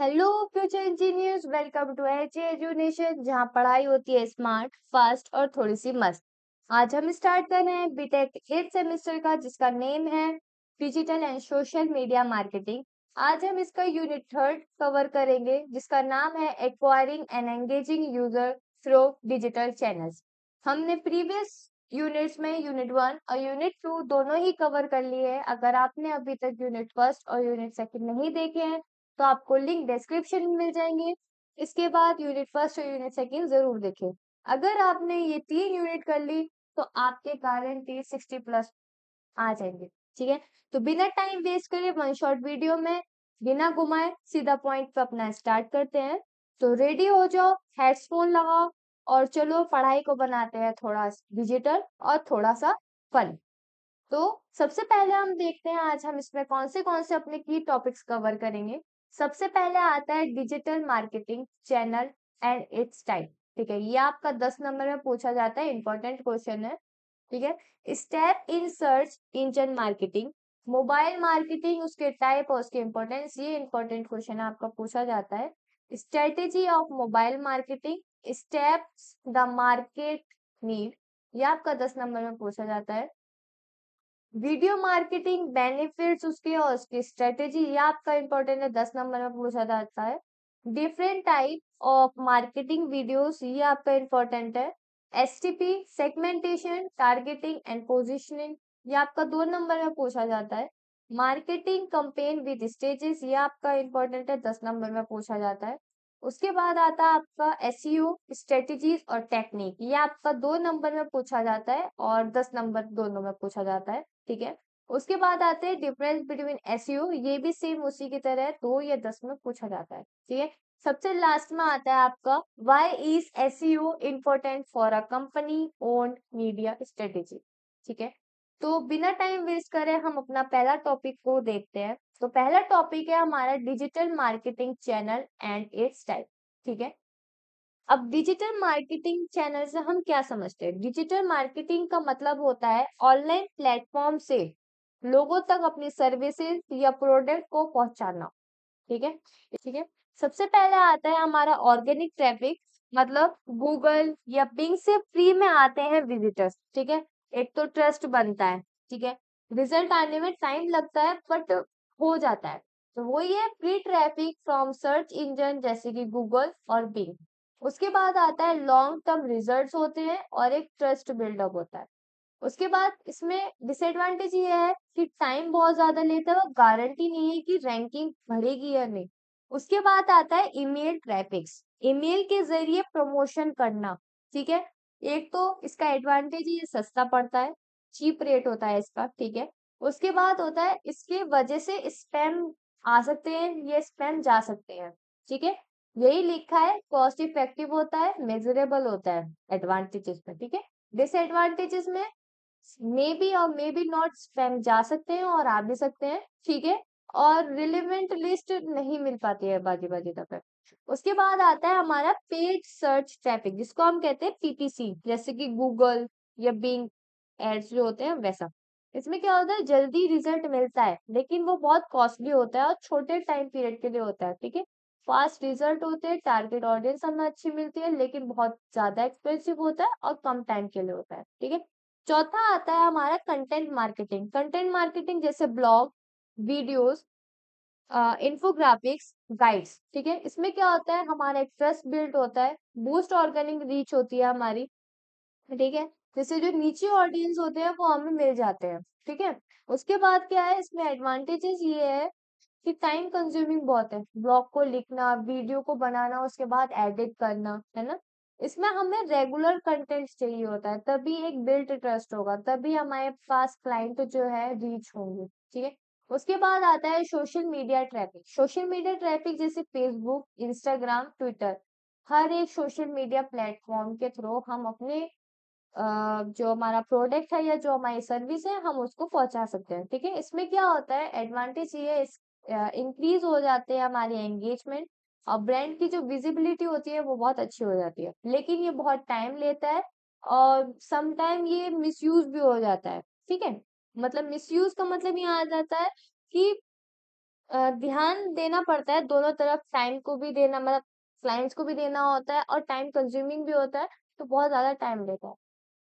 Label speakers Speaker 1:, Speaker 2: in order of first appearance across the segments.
Speaker 1: Hello future engineers, welcome to H Edunation, जहाँ पढ़ाई होती है स्मार्ट, फास्ट और थोड़ी सी मस्त। आज हम स्टार्ट कर रहे हैं बीटेक 8th सेमेस्टर का, जिसका नेम है digital and social media marketing. आज हम इसका यूनिट थर्ड कवर करेंगे, जिसका नाम है acquiring and engaging user through digital channels. हमने प्रीवियस यूनिट्स में यूनिट 1 और यूनिट 2 दोनों ही कवर कर लिए हैं। अगर आपने अभी तक यूनिट फर्स्ट और यूनिट सेकंड नहीं देखे हैं तो आपको लिंक डिस्क्रिप्शन में मिल जाएंगे। इसके बाद यूनिट फर्स्ट और यूनिट सेकंड जरूर देखें। अगर आपने ये 3 यूनिट कर ली तो आपके गारंटी 60 प्लस आ जाएंगे। ठीक है, तो बिना टाइम वेस्ट करे वन शॉट वीडियो में बिना घुमाए सीधा पॉइंट पे अपना स्टार्ट करते हैं। तो रेडी हो जाओ, हेडफोन लगाओ और चलो पढ़ाई को बनाते हैं थोड़ा डिजिटल और थोड़ा सा फन। तो सबसे पहले हम देखते हैं आज हम इसमें कौन से अपने की टॉपिक्स कवर करेंगे। सबसे पहले आता है digital marketing channel and it's type. ठीक है, ये आपका 10 नंबर में पूछा जाता है, इंपॉर्टेंट क्वेश्चन है। ठीक है, step in search engine marketing, mobile marketing, उसके टाइप और उसके इम्पोर्टेंस, ये इंपॉर्टेंट क्वेश्चन आपका पूछा जाता है। Strategy of mobile marketing, steps the market need, ये आपका 10 नंबर में पूछा जाता है। वीडियो मार्केटिंग बेनिफिट्स उसके और उसकी स्ट्रेटेजी, ये आपका इंपॉर्टेंट है, 10 नंबर में पूछा जाता है। Different type of marketing videos, ये आपका इंपॉर्टेंट है। STP segmentation, targeting and positioning, ये आपका 2 नंबर में पूछा जाता है। मार्केटिंग कंपेन विद स्टेजेस, ये आपका इंपॉर्टेंट है, 10 नंबर में पूछा जाता है। उसके बाद आता है आपका एसईओ स्ट्रेटेजीज और टेक्निक, ये आपका 2 नंबर में पूछा जाता है और 10 नंबर दोनों में पूछा जाता है। ठीक है, उसके बाद आते हैं डिफरेंस बिटवीन एसईओ, ये भी सेम उसी की तरह 2 या 10 में पूछा जाता है। ठीक है, सबसे लास्ट में आता है आपका why is SEO important for a company owned media strategy. ठीक है, तो बिना टाइम वेस्ट करे हम अपना पहला टॉपिक को देखते हैं। तो पहला टॉपिक है हमारा digital marketing channel and it's type. ठीक है, अब डिजिटल मार्केटिंग चैनल से हम क्या समझते हैं? डिजिटल मार्केटिंग का मतलब होता है ऑनलाइन प्लेटफॉर्म से लोगों तक अपनी सर्विसेज या प्रोडक्ट को पहुंचाना। ठीक है, ठीक है, सबसे पहले आता है हमारा ऑर्गेनिक ट्रैफिक, मतलब गूगल या बिंग से फ्री में आते हैं विजिटर्स। ठीक है, एक तो ट्रस्ट बनता है। ठीक है, रिजल्ट आने में टाइम लगता है बट हो जाता है। तो वो ये free traffic from search engine जैसे कि गूगल और बिंग। उसके बाद आता है लॉन्ग टर्म रिजल्ट्स होते हैं और एक ट्रस्ट बिल्डअप होता है। उसके बाद इसमें डिसएडवांटेज ये है कि टाइम बहुत ज्यादा लेता है, वो गारंटी नहीं है कि रैंकिंग बढ़ेगी या नहीं। उसके बाद आता है ईमेल ट्रैफिक्स, ईमेल के जरिए प्रमोशन करना। ठीक है, एक तो इसका एडवांटेज ये सस्ता पड़ता है, चीप रेट होता है इसका। ठीक है, उसके बाद होता है इसके वजह से स्पैम आ सकते हैं, ये स्पैम जा सकते हैं। ठीक है, यही लिखा है, कॉस्ट इफेक्टिव होता है, मेजरेबल होता है एडवांटेजेस में। ठीक है, डिसएडवांटेजेस में मे बी और मे बी नॉट स्पैम जा सकते हैं और आ भी सकते हैं। ठीक है, और रिलेवेंट लिस्ट नहीं मिल पाती है बाजी बाजी तक। उसके बाद आता है हमारा पेड सर्च ट्रैफिक, जिसको हम कहते हैं पीपीसी, जैसे कि गूगल या बिंग एड्स जो होते हैं वैसा। इसमें क्या होता है, जल्दी रिजल्ट मिलता है लेकिन वो बहुत कॉस्टली होता है और छोटे टाइम पीरियड के लिए होता है। ठीक है, फास्ट रिजल्ट होते हैं, टारगेट ऑडियंस हमें अच्छी मिलती है, लेकिन बहुत ज्यादा एक्सपेंसिव होता है और कम टाइम के लिए होता है। ठीक है, चौथा आता है हमारा कंटेंट मार्केटिंग। कंटेंट मार्केटिंग जैसे ब्लॉग, वीडियोस, इन्फोग्राफिक्स, गाइड्स। ठीक है, इसमें क्या होता है, हमारा एक ट्रस्ट बिल्ड होता है, बूस्ट ऑर्गेनिक रीच होती है हमारी। ठीक है, जैसे जो नीचे ऑडियंस होते हैं वो हमें मिल जाते हैं। ठीक है, उसके बाद क्या है, इसमें एडवांटेजेस ये है कि टाइम कंज्यूमिंग बहुत है, ब्लॉग को लिखना, वीडियो को बनाना, उसके बाद एडिट करना, है ना। इसमें हमें रेगुलर कंटेंट चाहिए होता है, तभी एक बिल्ट ट्रस्ट होगा, तभी हमारे पास क्लाइंट जो है रीच होंगे। ठीक है, उसके बाद आता है social media traffic. Social media traffic जैसे फेसबुक, इंस्टाग्राम, ट्विटर, हर एक सोशल मीडिया प्लेटफॉर्म के थ्रू हम अपने जो हमारा प्रोडक्ट है या जो हमारी सर्विस है हम उसको पहुंचा सकते हैं। ठीक है, इसमें क्या होता है, एडवांटेज ये है, इंक्रीज हो जाते हैं हमारी एंगेजमेंट और ब्रांड की जो विजिबिलिटी होती है वो बहुत अच्छी हो जाती है, लेकिन ये बहुत टाइम लेता है और सम टाइम ये मिसयूज भी हो जाता है। ठीक है, मतलब मिसयूज का मतलब ये आ जाता है कि ध्यान देना पड़ता है दोनों तरफ, टाइम को भी देना, मतलब क्लाइंट्स को भी देना होता है और टाइम कंज्यूमिंग भी होता है, तो बहुत ज्यादा टाइम लेता है।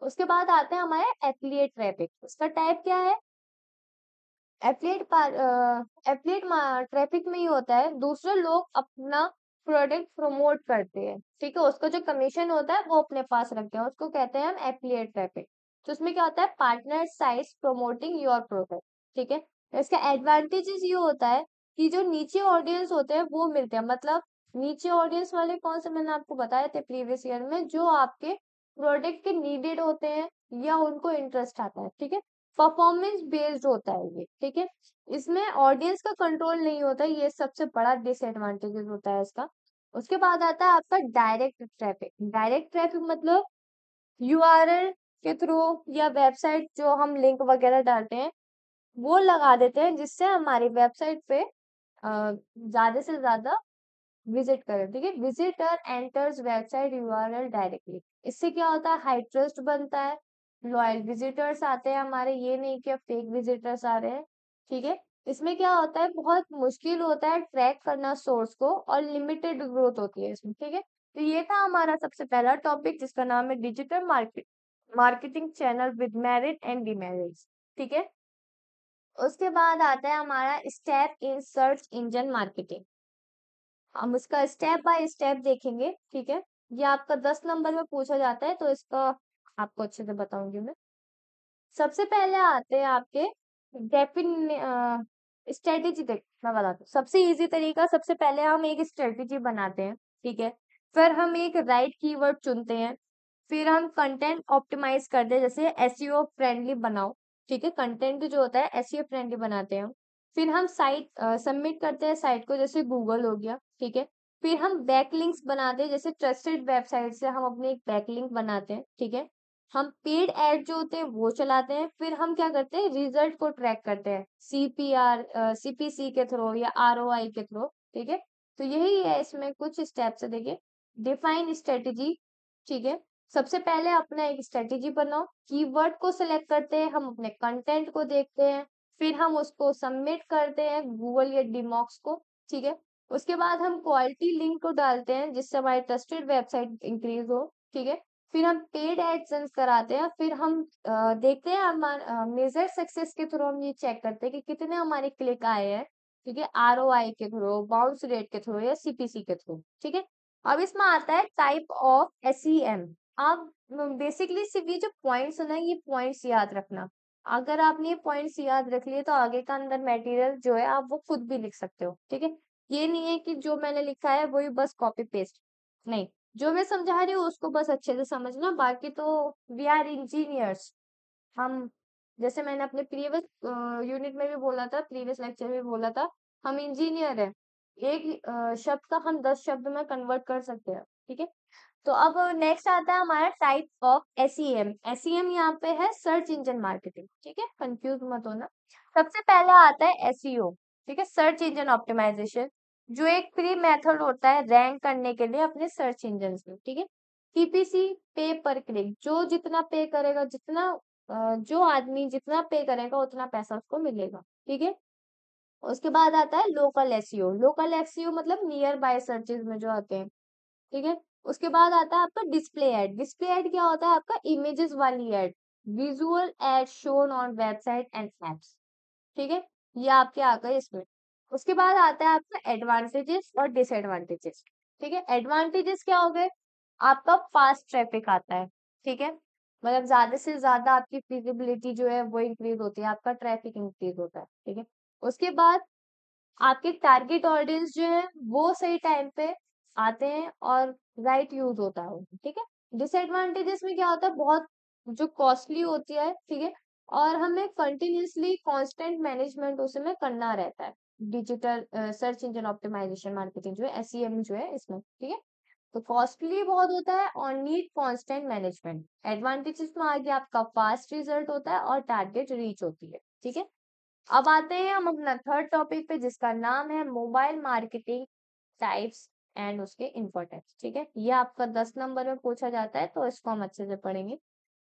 Speaker 1: उसके बाद आते हैं हमारे एफिलिएट ट्रैफिक। उसका टाइप क्या है? एफिलिएट ट्रैफिक में ही होता है, दूसरे लोग अपना प्रोडक्ट प्रमोट करते हैं, ठीक है, उसका जो कमीशन होता है वो अपने पास रखते हैं, उसको कहते हैं हम एफिलिएट ट्रैफिक। तो उसमें क्या होता है? Partner sites promoting your product, ठीक है। इसका एडवांटेजेस ये होता है कि जो नीचे ऑडियंस होते हैं वो मिलते हैं, मतलब नीचे ऑडियंस वाले कौन से, मैंने आपको बताया थे प्रीवियस ईयर में, जो आपके प्रोडक्ट के नीडेड होते हैं या उनको इंटरेस्ट आता है, ठीक है। परफॉर्मेंस बेस्ड होता है ये, ठीक है। इसमें ऑडियंस का कंट्रोल नहीं होता, ये सबसे बड़ा डिसएडवांटेजेस होता है इसका। उसके बाद आता है आपका डायरेक्ट ट्रैफिक। डायरेक्ट ट्रैफिक मतलब यूआरएल के थ्रू या वेबसाइट जो हम लिंक वगैरह डालते हैं वो लगा देते हैं, जिससे हमारी वेबसाइट पे ज्यादा से ज्यादा विजिट करें, ठीक है। Visitor enters website URL directly. इससे क्या होता है? हाई ट्रस्ट बनता है, लॉयल विजिटर्स आते हैं हमारे, ये नहीं कि फेक विजिटर्स आ रहे हैं, ठीक है। इसमें क्या होता है? बहुत मुश्किल होता है ट्रैक करना सोर्स को, और लिमिटेड ग्रोथ होती है इसमें, ठीक है। तो ये था हमारा सबसे पहला टॉपिक, जिसका नाम है digital marketing channel with merit and demerits, ठीक है। उसके बाद आता है हमारा step in search engine marketing. हम इसका स्टेप बाय स्टेप देखेंगे, ठीक है। ये आपका 10 नंबर में पूछा जाता है, तो इसका आपको अच्छे से बताऊंगी मैं। सबसे पहले आते हैं आपके डेफिन स्ट्रेटेजी। देख, मैं बताती हूँ सबसे इजी तरीका। सबसे पहले हम एक स्ट्रेटेजी बनाते हैं, ठीक है। फिर हम एक राइट कीवर्ड चुनते हैं। फिर हम कंटेंट ऑप्टिमाइज करते हैं, जैसे एसईओ फ्रेंडली बनाओ, ठीक है। कंटेंट जो होता है एसईओ फ्रेंडली बनाते हैं हम। फिर हम साइट सबमिट करते हैं साइट को, जैसे गूगल हो गया, ठीक है। फिर हम बैकलिंक्स बनाते हैं, जैसे ट्रस्टेड वेबसाइट से हम अपने एक बैकलिंक बनाते हैं, ठीक है। हम पेड ऐड जो होते हैं वो चलाते हैं। फिर हम क्या करते हैं? रिजल्ट को ट्रैक करते हैं, सीपीआर सीपीसी के थ्रू या आरओआई के थ्रू, ठीक है। तो यही है, इसमें कुछ स्टेप्स है, देखिए। डिफाइन स्ट्रेटेजी, ठीक है। सबसे पहले अपना एक स्ट्रेटेजी बनाओ, कीवर्ड को सिलेक्ट करते हैं, हम अपने कंटेंट को देखते हैं, फिर हम उसको सबमिट करते हैं गूगल या डीमॉक्स को, ठीक है। उसके बाद हम क्वालिटी लिंक को डालते हैं, जिससे हमारी ट्रस्टेड वेबसाइट इंक्रीज हो, ठीक है। फिर हम पेड एडसेंस कराते हैं। फिर हम देखते हैं, हमारा मेजर सक्सेस के थ्रू हम ये चेक करते हैं कि कितने हमारे क्लिक आए हैं, ठीक है, आरओआई के थ्रू, बाउंस रेट के थ्रू या सीपीसी के थ्रू, ठीक है। अब इसमें आता है टाइप ऑफ एसईएम। आप बेसिकली सिर्फ ये जो पॉइंट्स है ना, ये पॉइंट्स याद रखना। अगर आपने ये पॉइंट्स याद रख लिए तो आगे का अंदर मटेरियल जो है आप वो खुद भी लिख सकते हो, ठीक है। ये नहीं है कि जो मैंने लिखा है वही बस कॉपी पेस्ट, नहीं। जो मैं समझा रही हूँ उसको बस अच्छे से समझना, बाकी तो वी आर इंजीनियर्स हम। जैसे मैंने अपने प्रीवियस यूनिट में भी बोला था, प्रीवियस लेक्चर में भी बोला था, हम इंजीनियर हैं। एक शब्द का हम 10 शब्द में कन्वर्ट कर सकते हैं, ठीक है। तो अब नेक्स्ट आता है हमारा टाइप ऑफ एसईएम। एसईएम यहाँ पे है सर्च इंजन मार्केटिंग, ठीक है, कंफ्यूज मत होना। सबसे पहले आता है एसईओ, ठीक है, सर्च इंजन ऑप्टिमाइजेशन, जो एक फ्री मेथड होता है रैंक करने के लिए अपने सर्च इंजन में, ठीक है। पीपीसी, पे पर क्लिक, जो जितना पे करेगा, जितना जो आदमी जितना पे करेगा उतना पैसा उसको मिलेगा, ठीक है। उसके बाद आता है लोकल एसईओ। लोकल एसईओ मतलब नियर बाय सर्चेज में जो आते हैं, ठीक है। उसके बाद आता है आपका डिस्प्ले एड। डिस्प्ले एड क्या होता है? आपका इमेजेस वाली ad, visual ad shown on website and apps, ठीक है। ये आपके आ गए इसमें। उसके बाद आता है आपका एडवांटेजेस और डिसएडवांटेजेस, ठीक है। एडवांटेजेस क्या हो गए? आपका फास्ट ट्रैफिक आता है, ठीक है, मतलब ज्यादा से ज्यादा आपकी फिजिबिलिटी जो है वो इंक्रीज होती है, आपका ट्रैफिक इंक्रीज होता है, ठीक है। उसके बाद आपके टारगेट ऑडियंस जो है वो सही टाइम पे आते हैं और राइट यूज होता है उनका, ठीक है। डिसएडवांटेजेस में क्या होता है? बहुत जो कॉस्टली होती है, ठीक है, और हमें कंटिन्यूअसली कांस्टेंट मैनेजमेंट उसमें करना रहता है। Digital search engine optimisation marketing जो है, एसईएम जो है इसमें, ठीक है। तो कॉस्टली बहुत होता है और नीड कांस्टेंट मैनेजमेंट। एडवांटेजेस में आगे आपका फास्ट रिजल्ट होता है और टारगेट रीच होती है, ठीक है। अब आते हैं हम अपना थर्ड टॉपिक पे, जिसका नाम है मोबाइल मार्केटिंग टाइप्स एंड उसके इम्पोर्टेंस, ठीक है। ये आपका 10 नंबर में पूछा जाता है, तो इसको हम अच्छे से पढ़ेंगे।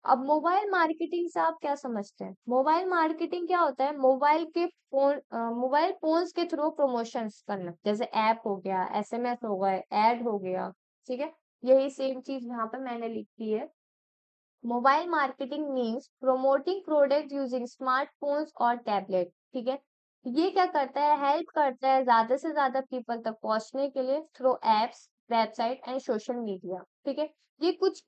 Speaker 1: अब मोबाइल मार्केटिंग से आप क्या समझते हैं? मोबाइल मार्केटिंग क्या होता है? मोबाइल फोन्स के थ्रू प्रमोशंस करना, जैसे ऐप हो गया, एसएमएस हो गए, ऐड हो गया, ठीक है। यही सेम चीज यहाँ पे मैंने लिखी है। Mobile marketing means promoting product using smartphones और टैबलेट, ठीक है। ये क्या करता है? हेल्प करता है ज्यादा से ज्यादा पीपल तक पहुंचने के लिए through apps, website and social media, ठीक है। ये कुछ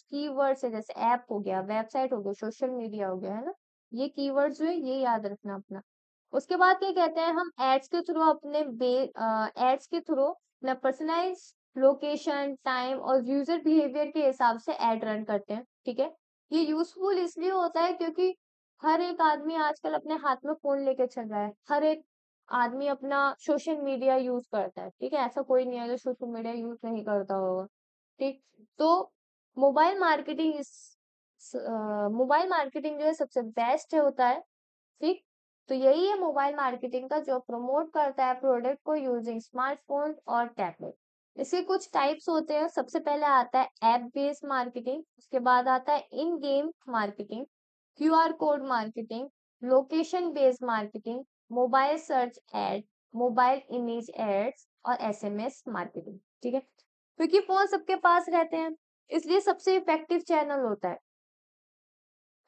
Speaker 1: कीवर्ड्स है, जैसे ऐप हो गया, वेबसाइट हो गया, सोशल मीडिया हो गया, है ना। ये कीवर्ड्स जो है ये याद रखना अपना। उसके बाद क्या कहते हैं? हम एड्स के थ्रू अपना पर्सनलाइज लोकेशन, टाइम और यूजर बिहेवियर के हिसाब से एड रन करते हैं, ठीक है। ये यूजफुल इसलिए होता है क्योंकि हर एक आदमी आजकल अपने हाथ में फोन लेके चल रहा है। हर एक आदमी अपना सोशल मीडिया यूज करता है, ठीक है। ऐसा कोई नहीं है जो सोशल मीडिया यूज नहीं करता होगा, ठीक। तो मोबाइल मार्केटिंग इस मोबाइल मार्केटिंग जो है सबसे बेस्ट होता है, ठीक। तो यही है मोबाइल मार्केटिंग का, जो प्रमोट करता है प्रोडक्ट को यूजिंग स्मार्टफोन और टैबलेट। इसके कुछ टाइप्स होते हैं। सबसे पहले आता है ऐप बेस्ड मार्केटिंग, उसके बाद आता है in game marketing, QR code marketing, location based marketing, mobile search ad, mobile image ads और एसएमएस मार्केटिंग, ठीक है। क्योंकि फोन सबके पास रहते हैं, इसलिए सबसे इफेक्टिव चैनल होता है,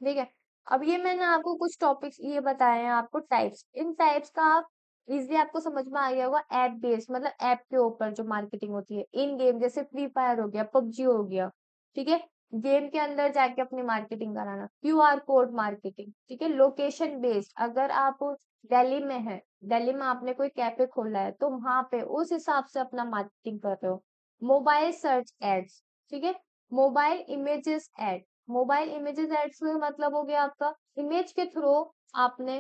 Speaker 1: ठीक है। अब ये मैंने आपको कुछ टॉपिक्स ये बताए हैं आपको टाइप्स। इन टाइप्स का आप इजिली आपको समझ में आ गया होगा। ऐप बेस्ड मतलब ऐप के ऊपर जो मार्केटिंग होती है। इन गेम जैसे फ्री फायर हो गया, पबजी हो गया, ठीक है। गेम के अंदर जाके अपनी मार्केटिंग कराना। क्यूआर कोड मार्केटिंग, ठीक है। लोकेशन बेस्ड, अगर आप दिल्ली में है, दिल्ली में आपने कोई कैफे खोला है तो वहां पे उस हिसाब से अपना मार्केटिंग कर रहे हो। मोबाइल सर्च एड्स, ठीक है। Mobile images ad, mobile images ads में मतलब हो गया आपका इमेज के थ्रू आपने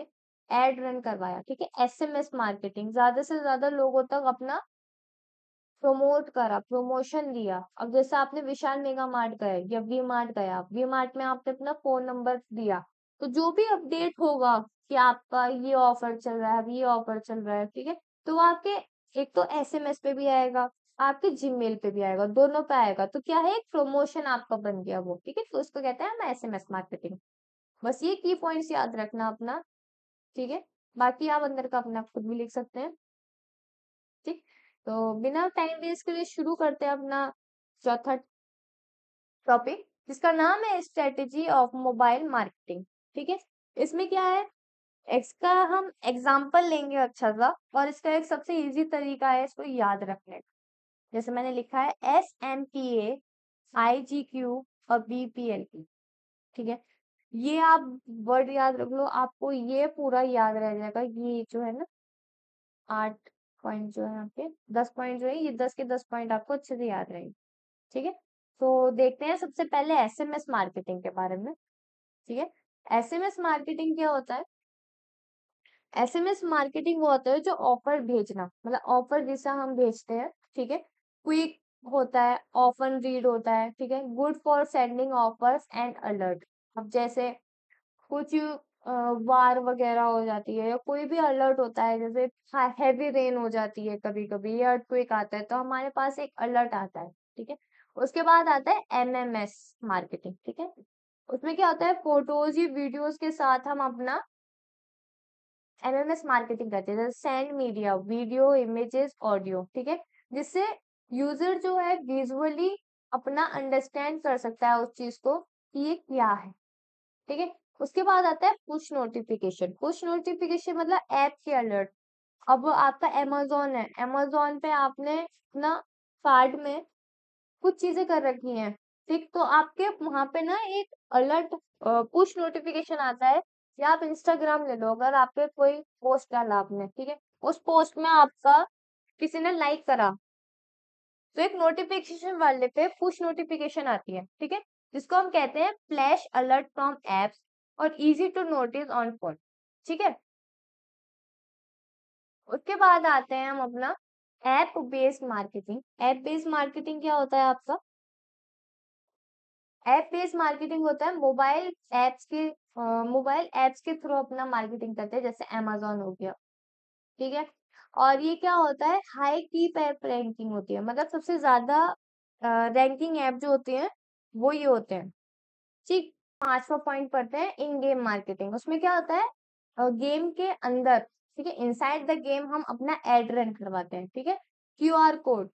Speaker 1: एड रन करवाया, ठीक है। एसएमएस मार्केटिंग, ज्यादा से ज्यादा लोगों तक अपना प्रमोट करा, प्रमोशन दिया। अब जैसे आपने विशाल मेगा मार्ट गए या वी मार्ट गया, वी मार्ट में आपने अपना फोन नंबर दिया, तो जो भी अपडेट होगा कि आपका ये ऑफर चल रहा है, ये ऑफर चल रहा है, ठीक है, तो वो आपके एक तो एसएमएस पे भी आएगा, आपके जीमेल पे भी आएगा, दोनों पे आएगा। तो क्या है? एक प्रमोशन आपका बन गया वो, ठीक है। तो उसको कहते हैं हम एसएमएस मार्केटिंग। बस ये की पॉइंट्स याद रखना अपना, ठीक है। बाकी आप अंदर का अपना खुद भी लिख सकते हैं, ठीक। तो बिना टाइम वेस्ट करे शुरू करते हैं अपना चौथा टॉपिक, जिसका नाम है स्ट्रेटेजी ऑफ मोबाइल मार्केटिंग, ठीक है। इसमें क्या है? इसका हम एग्जाम्पल लेंगे अच्छा सा, और इसका एक सबसे इजी तरीका है इसको याद रखने का। जैसे मैंने लिखा है SMPA, IGQ और BPLP, ठीक है। ये आप वर्ड याद रख लो, आपको ये पूरा याद रह जाएगा। ये जो है ना 8 पॉइंट जो है यहाँ पे 10 पॉइंट जो है, ये 10 के 10 पॉइंट आपको अच्छे से याद रहेंगे, ठीक है। तो देखते हैं सबसे पहले एसएमएस मार्केटिंग के बारे में, ठीक है। एसएमएस मार्केटिंग क्या होता है? एसएमएस मार्केटिंग वो होता है जो ऑफर भेजना, मतलब ऑफर जैसा हम भेजते हैं, ठीक है। क्विक होता है, ऑफन रीड होता है, ठीक है। Good for sending offers and alert. अब जैसे कुछ वार वगैरह हो जाती है, या कोई भी अलर्ट होता है, जैसे हैवी रेन हो जाती है कभी कभी, या अर्थक्वेक आता है, तो हमारे पास एक अलर्ट आता है, ठीक है। उसके बाद आता है एमएमएस मार्केटिंग, ठीक है। उसमें क्या होता है? फोटोज या वीडियोस के साथ हम अपना एमएमएस मार्केटिंग करते हैं, जैसे send media, video, images, audio, ठीक है। जिससे यूजर जो है विजुअली अपना अंडरस्टैंड कर सकता है उस चीज को कि ये क्या है, ठीक है। उसके बाद आता है पुश नोटिफिकेशन। पुश नोटिफिकेशन मतलब ऐप के अलर्ट। अब आपका अमेजोन है, अमेजोन पे आपने अपना कार्ड में कुछ चीजें कर रखी हैं, ठीक। तो आपके वहां पे ना एक अलर्ट पुश नोटिफिकेशन आता है। या आप इंस्टाग्राम ले लो, अगर आप पे कोई पोस्ट डाला आपने, ठीक है, उस पोस्ट में आपका किसी ने लाइक करा, तो एक नोटिफिकेशन वाले पे पुश नोटिफिकेशन आती है, ठीक है। जिसको हम कहते हैं फ्लैश अलर्ट फ्रॉम एप्स और easy to notice on phone, ठीक है। उसके बाद आते हैं हम अपना app based marketing. App based marketing क्या होता है आपका? ऐप बेस्ड मार्केटिंग होता है मोबाइल एप्स के थ्रू अपना मार्केटिंग करते हैं, जैसे अमेजोन हो गया, ठीक है। और ये क्या होता है? हाई की ऐप रैंकिंग होती है, मतलब सबसे ज्यादा रैंकिंग ऐप जो होती है वो ये होते हैं, ठीक, 5वां पॉइंट पढ़ते हैं इन गेम मार्केटिंग। उसमें क्या होता है, गेम के अंदर, ठीक है, इनसाइड द गेम हम अपना एड रन करवाते हैं, ठीक है। क्यूआर कोड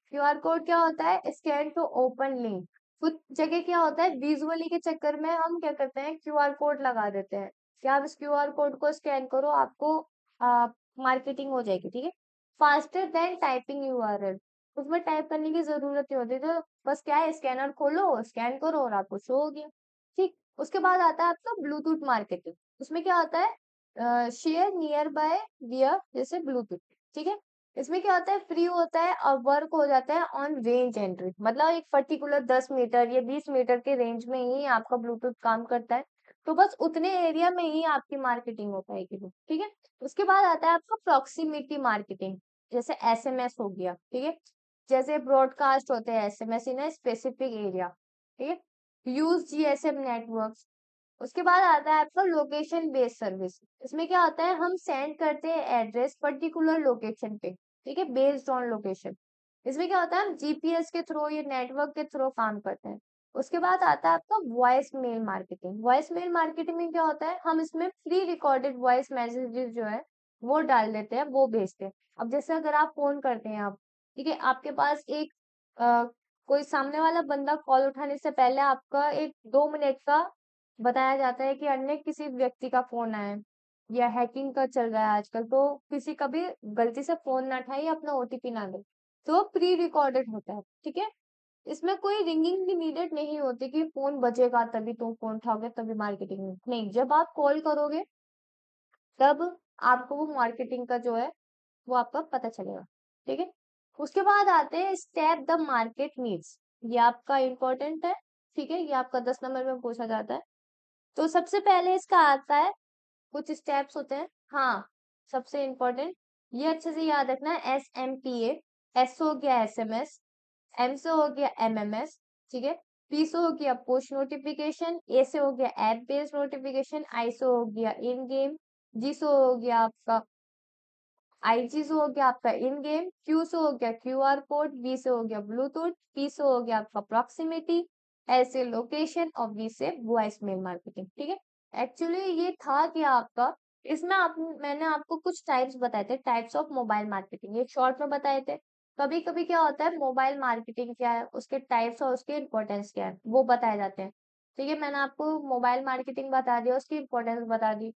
Speaker 1: क्या होता है, स्कैन टू ओपन लिंक। कुछ जगह क्या होता है, विजुअली के चक्कर में हम क्या करते हैं, क्यूआर कोड लगा देते हैं कि आप इस क्यूआर कोड को स्कैन करो, आपको मार्केटिंग हो जाएगी, ठीक है। फास्टर देन टाइपिंग यूआरएल, उसमें टाइप करने की जरूरत नहीं होती, तो बस क्या है, स्कैनर खोलो, स्कैन करो और आपको शो हो गया, ठीक। उसके बाद आता है आपका ब्लूटूथ मार्केटिंग। उसमें क्या होता है, शेयर नियर बाय वियर, जैसे ब्लूटूथ, ठीक है। इसमें क्या होता है, फ्री होता है और वर्क हो जाता है ऑन रेंज एंट्री, मतलब एक पर्टिकुलर 10 मीटर या 20 मीटर के रेंज में ही आपका ब्लूटूथ काम करता है, तो बस उतने एरिया में ही आपकी मार्केटिंग हो पाएगी, ठीक है। उसके बाद आता है आपका प्रॉक्सिमिटी मार्केटिंग, जैसे एसएमएस हो गया, ठीक है। जैसे ब्रॉडकास्ट होते हैं एसएमएस इन स्पेसिफिक एरिया, ठीक है। Use GSM networks. उसके बाद आता है आपका लोकेशन बेस्ड सर्विस। इसमें क्या होता है, हम सेंड करते हैं एड्रेस पर्टिकुलर लोकेशन पे, ठीक है, बेस्ड ऑन लोकेशन। इसमें क्या होता है, हम जीपीएस के थ्रू या नेटवर्क के थ्रू काम करते हैं। उसके बाद आता है आपका voice mail marketing. Voice mail marketing में क्या होता है, हम इसमें प्री रिकॉर्डेड वॉइस मैसेजेस जो है वो डाल देते हैं, वो भेजते हैं। अब जैसे अगर आप फोन करते हैं आप, ठीक है, आपके पास एक कोई सामने वाला बंदा कॉल उठाने से पहले आपका एक 2 मिनट का बताया जाता है कि अन्य किसी व्यक्ति का फोन आया है या हैकिंग का चल रहा है आजकल, तो किसी का भी गलती से फोन ना उठाए या अपना ओटीपी ना दे, तो वो प्री रिकॉर्डेड होता है, ठीक है। इसमें कोई रिंगिंग की नीडेड नहीं होती कि फोन बजेगा तभी तुम फोन उठाओगे तभी मार्केटिंग, नहीं, जब आप कॉल करोगे तब आपको वो मार्केटिंग का जो है वो आपका पता चलेगा, ठीक है। उसके बाद आते हैं स्टेप द मार्केट नीड्स। ये आपका इम्पोर्टेंट है, ठीक है, ये आपका 10 नंबर में पूछा जाता है। तो सबसे पहले इसका आता है, कुछ स्टेप्स होते हैं, हाँ, सबसे इम्पोर्टेंट, ये अच्छे से याद रखना है, SMPA। एस हो गया एसएमएस, एम से हो गया एमएमएस, ठीक है। पी से हो गया पुश नोटिफिकेशन, ए से हो गया ऐप बेस्ड नोटिफिकेशन, आई से हो गया इन गेम, जी से हो गया आपका आईजी से हो गया आपका इन गेम, क्यू से हो गया क्यूआर कोड, वी से हो गया ब्लूटूथ, पी से हो गया आपका प्रॉक्सिमिटी, ऐसे लोकेशन और वी से वॉइस मेल मार्केटिंग, ठीक है। एक्चुअली ये था कि आपका, इसमें आप मैंने आपको कुछ टाइप्स बताए थे, टाइप्स ऑफ मोबाइल मार्केटिंग, ये शॉर्ट में बताए थे। कभी कभी क्या होता है, मोबाइल मार्केटिंग क्या है, उसके टाइप्स और उसके इम्पोर्टेंस क्या है वो बताए जाते हैं, ठीक है। मैंने आपको मोबाइल मार्केटिंग बता दिया, उसकी इम्पोर्टेंस बता दी।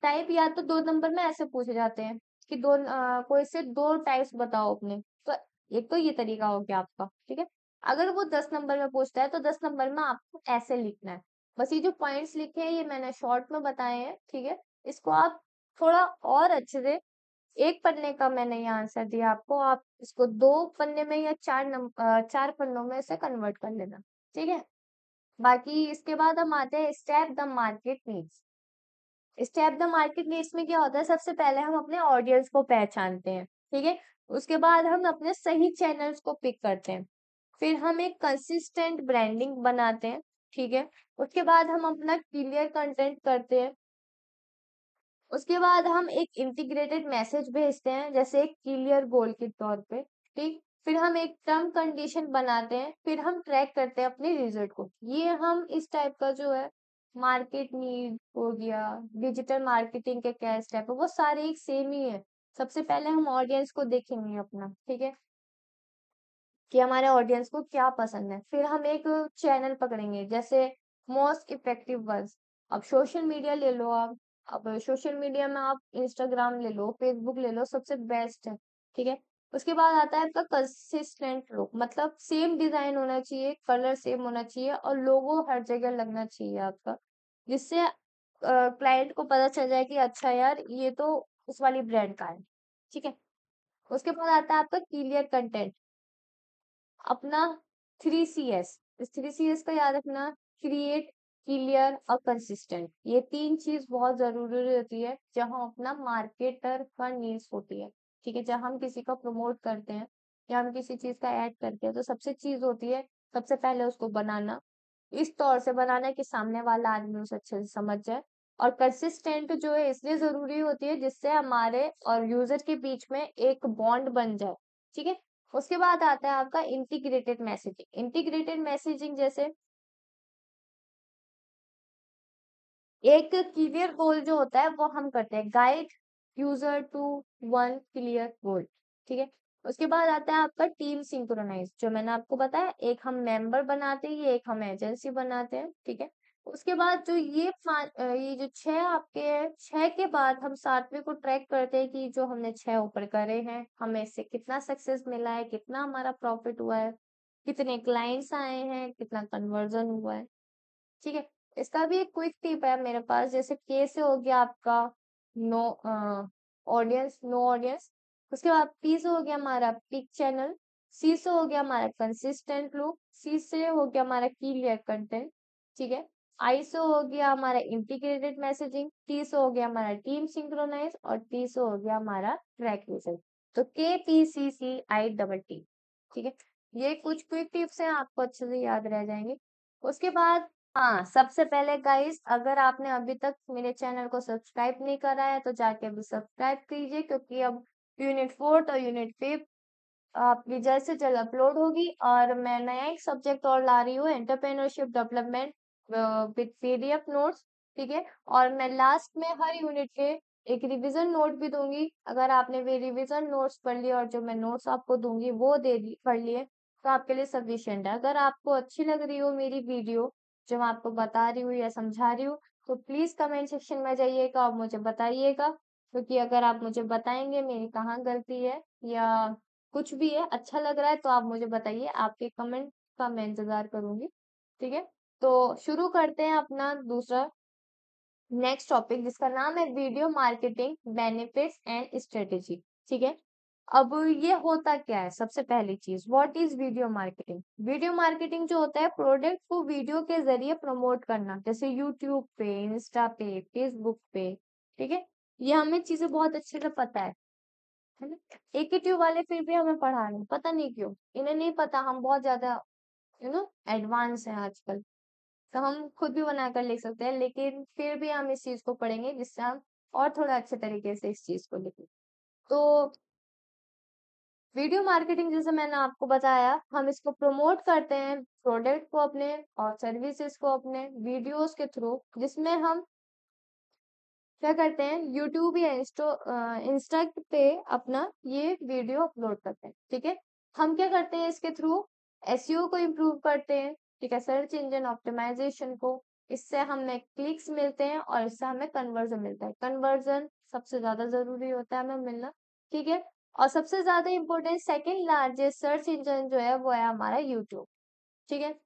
Speaker 1: टाइप या तो 2 नंबर में ऐसे पूछे जाते हैं कि कोई से 2 टाइप्स बताओ अपने, तो एक तो ये तरीका हो गया आपका, ठीक है। अगर वो 10 नंबर में पूछता है तो 10 नंबर में आपको ऐसे लिखना है। बस ये जो पॉइंट्स लिखे हैं ये मैंने शॉर्ट में बताए हैं, ठीक है। इसको आप थोड़ा और अच्छे से, एक पन्ने का मैंने ये आंसर दिया आपको, आप इसको 2 पन्ने में या 4 पन्नों में से कन्वर्ट कर लेना, ठीक है। बाकी इसके बाद हम आते हैं step the market needs. Step the market needs में क्या होता है, सबसे पहले हम अपने ऑडियंस को पहचानते हैं, ठीक है। उसके बाद हम अपने सही चैनल्स को पिक करते हैं, फिर हम एक कंसिस्टेंट ब्रांडिंग बनाते हैं, ठीक है। उसके बाद हम अपना क्लियर कंटेंट करते हैं। उसके बाद हम एक इंटीग्रेटेड मैसेज भेजते हैं, जैसे एक क्लियर गोल के तौर पे, ठीक। फिर हम एक टर्म कंडीशन बनाते हैं, फिर हम ट्रैक करते हैं अपने रिजल्ट को। ये हम इस टाइप का जो है मार्केट नीड हो गया, डिजिटल मार्केटिंग के क्या स्टेप है, वो सारे एक सेम ही है। सबसे पहले हम ऑडियंस को देखेंगे अपना, ठीक है, कि हमारे ऑडियंस को क्या पसंद है, फिर हम एक चैनल पकड़ेंगे, जैसे मोस्ट इफेक्टिव वर्ड्स। अब सोशल मीडिया ले लो आप, अब सोशल मीडिया में आप इंस्टाग्राम ले लो, फेसबुक ले लो, सबसे बेस्ट है, ठीक है। उसके बाद आता है आपका कंसिस्टेंट लुक, मतलब सेम डिजाइन होना चाहिए, कलर सेम होना चाहिए और लोगो हर जगह लगना चाहिए आपका, जिससे क्लाइंट को पता चल जाए कि अच्छा यार ये तो उस वाली ब्रांड का है, ठीक है। उसके बाद आता है आपका क्लियर कंटेंट, अपना 3CS, इस 3CS का याद रखना, क्रिएट, क्लियर और कंसिस्टेंट। ये 3 चीज बहुत जरूरी होती है जब हम अपना मार्केटर का नीड्स होती है, ठीक है। जब हम किसी को प्रमोट करते हैं या हम किसी चीज का ऐड करते हैं तो सबसे चीज होती है, सबसे पहले उसको बनाना, इस तौर से बनाना है कि सामने वाला आदमी उसे अच्छे से समझ जाए। और कंसिस्टेंट जो है इसलिए जरूरी होती है जिससे हमारे और यूजर के बीच में एक बॉन्ड बन जाए, ठीक है। उसके बाद आता है आपका इंटीग्रेटेड मैसेजिंग। इंटीग्रेटेड मैसेजिंग जैसे एक क्लियर गोल जो होता है वो हम करते हैं, guide user to one clear goal. ठीक है। उसके बाद आता है आपका टीम सिंक्रोनाइज, जो मैंने आपको बताया, एक हम मेंबर बनाते हैं, एक हम एजेंसी बनाते हैं। ठीक है। उसके बाद जो ये जो 6 आपके हैं, 6 के बाद हम 7वें को ट्रैक करते हैं कि जो हमने 6 ऊपर करे हैं, हमें इससे कितना सक्सेस मिला है, कितना हमारा प्रॉफिट हुआ है, कितने क्लाइंट्स आए हैं, कितना कन्वर्जन हुआ है। ठीक है। इसका भी एक क्विक टिप है मेरे पास, जैसे के से हो गया आपका नो ऑडियंस, नो ऑडियंस। उसके बाद पी से हो गया हमारा पिक चैनल, सी से हो गया हमारा कंसिस्टेंट लुक, सी से हो गया हमारा क्लियर कंटेंट। ठीक है। आई से हो गया हमारा इंटीग्रेटेड मैसेजिंग, टी से हो गया हमारा टीम सिंक्रोनाइज, और टी से हो गया हमारा ट्रैक यूजर। तो KPCCI, ठीक है। ये कुछ क्विक टिप्स हैं, आपको अच्छे से याद रह जाएंगे। उसके बाद हाँ, सबसे पहले गाइस, अगर आपने अभी तक मेरे चैनल को सब्सक्राइब नहीं करा है तो जाके अभी सब्सक्राइब कीजिए, क्योंकि अब यूनिट 4 और यूनिट 5 आपकी जल्द से जल्द अपलोड होगी। और मैं नया एक सब्जेक्ट और ला रही हूँ, entrepreneurship development with PDF notes. ठीक है। और मैं लास्ट में हर यूनिट के एक रिवीजन नोट भी दूंगी। अगर आपने वे रिवीजन नोट्स पढ़ लिए और जो मैं नोट्स आपको दूंगी वो पढ़ लिए, तो आपके लिए सफिशिएंट है। अगर आपको अच्छी लग रही हो मेरी वीडियो, जो मैं आपको बता रही हूँ या समझा रही हूँ, तो प्लीज कमेंट सेक्शन में जाइएगा और मुझे बताइएगा। क्योंकि अगर आप मुझे बताएंगे मेरी कहाँ गलती है या कुछ भी है, अच्छा लग रहा है, तो आप मुझे बताइए, आपके कमेंट का मैं इंतजार करूंगी। ठीक है। तो शुरू करते हैं अपना दूसरा नेक्स्ट टॉपिक, जिसका नाम है video marketing benefits and strategy. ठीक है। अब ये होता क्या है, सबसे पहली चीज, what is video marketing. Video marketing जो होता है, प्रोडक्ट को वीडियो के जरिए प्रमोट करना, जैसे यूट्यूब पे, इंस्टा पे, फेसबुक पे। ठीक है। ये हमें चीजें बहुत अच्छे से पता है ना। AKTU वाले फिर भी हमें पढ़ा रहे हैं, पता नहीं क्यों, इन्हें नहीं पता हम बहुत ज्यादा एडवांस हैं आजकल। तो हम खुद भी बनाकर लिख सकते हैं, लेकिन फिर भी हम इस चीज को पढ़ेंगे जिससे हम और थोड़ा अच्छे तरीके से इस चीज को लिखें। तो वीडियो मार्केटिंग, जैसे मैंने आपको बताया, हम इसको प्रमोट करते हैं प्रोडक्ट को अपने और सर्विसेज को अपने वीडियोस के थ्रू, जिसमें हम क्या करते हैं, यूट्यूब या इंस्टा पे अपना ये वीडियो अपलोड करते हैं। ठीक है। हम क्या करते हैं इसके थ्रू, SEO को इम्प्रूव करते हैं। ठीक है। सर्च इंजन ऑप्टिमाइजेशन को, इससे हमें क्लिक्स मिलते हैं और इससे हमें कन्वर्जन मिलता है। कन्वर्जन सबसे ज्यादा जरूरी होता है हमें मिलना। ठीक है। और सबसे ज्यादा important second largest search engine जो है वो है हमारा यूट्यूब। ठीक है।